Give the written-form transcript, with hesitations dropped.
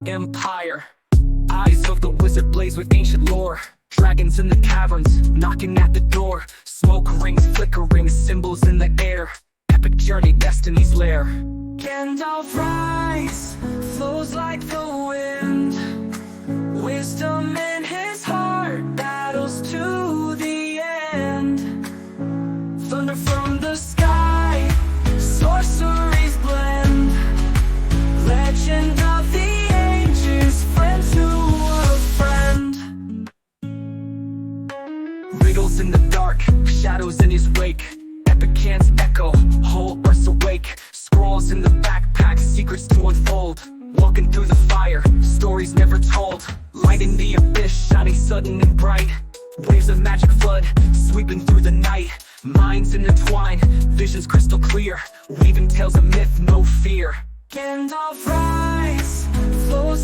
Empire. Eyes of the wizard blaze with ancient lore. Dragons in the caverns, knocking at the door. Smoke rings flickering, symbols in the air. Epic journey, destiny's lair. Gandalf rise, flows like the wind. Wisdom in his heart, battles to the end. Thunder from the sky, sorceries blend. Legend of the ages, friend to a friend. Riddles in the dark, shadows in his wake. Epic cans echo, whole earth's awake. Scrolls in the backpack, secrets to unfold. Walking through the fire, stories never told. Light in the abyss, shining sudden and bright. Waves of magic flood, sweeping through the night. Minds intertwine, visions crystal clear. Weaving tales of myth, no fear. Gandalf rise, flows